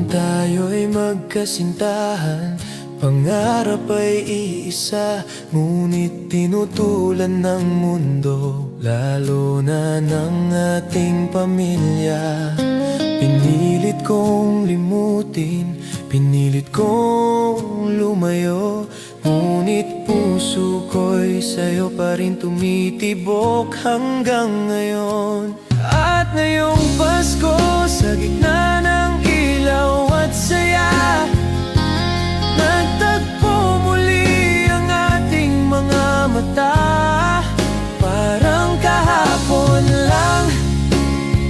tayo'y magkasintahan, pangarap ay iisa, ngunit tinutulan ng mundo, lalo na ng ating pamilya. Pinilit kong limutin, pinilit kong lumayo, ngunit puso ko'y sa'yo pa rin tumitibok hanggang ngayon. At ngayong Pasko, sa gitna ng ilaw at saya, nagtagpo muli ang ating mga mata. Parang kahapon lang,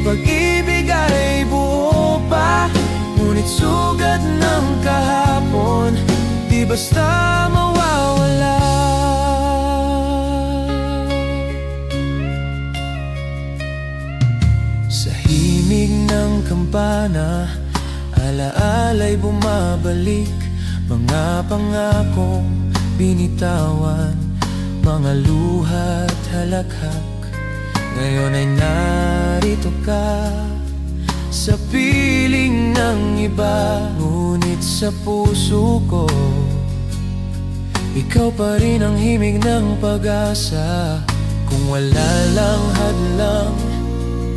pag-ibig ay buo pa, ngunit sugat ng kahapon di basta mawawala. Sa himig ng kampana, alaala'y bumabalik, mga pangakong binitawan, mga luha't halakhak. Ngayon ay narito ka, sa piling ng iba, ngunit sa puso ko ikaw pa rin ang himig ng pag-asa. Kung wala lang hadlang,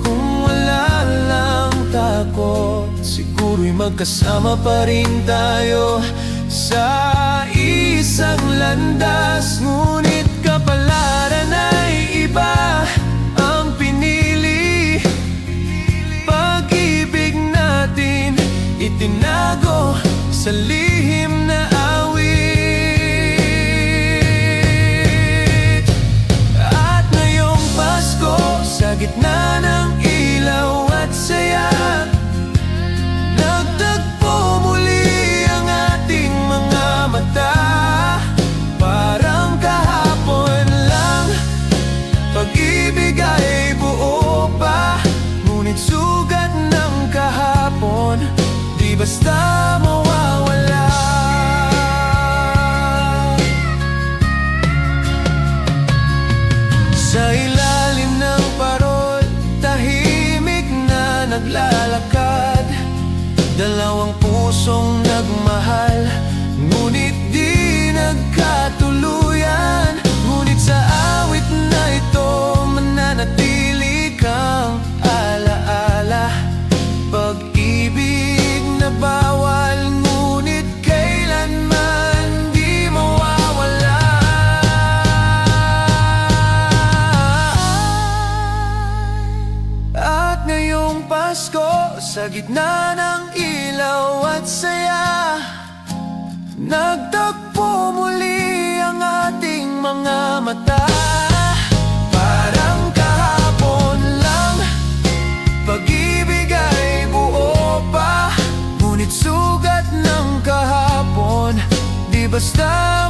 kung wala lang takot, siguro'y magkasama pa rin tayo sa isang landas. Ngunit kapalaran ay iba ang pinili, pag-ibig natin itinago sa lihim na awit. At ngayong Pasko, sa gitna ng ilaw at saya, nagtagpo muli ang ating mga mata. Parang kahapon lang, pag-ibig ay buo pa, ngunit sugat ng kahapon di basta mawawala. Sa ilalim ng parol, tahimik na naglalakad, dalawang pusong nagmahal, ngunit di nagkatuluyan. Ngunit sa awit na ito, mananatili kang alaala. Pag-ibig na bawal, ngunit kailanman di mawawala. At ngayong Pasko, sa gitna ng ilaw at saya, nagtagpo muli ang ating mga mata. Parang kahapon lang, pag-ibig ay buo pa, ngunit sugat ng kahapon di basta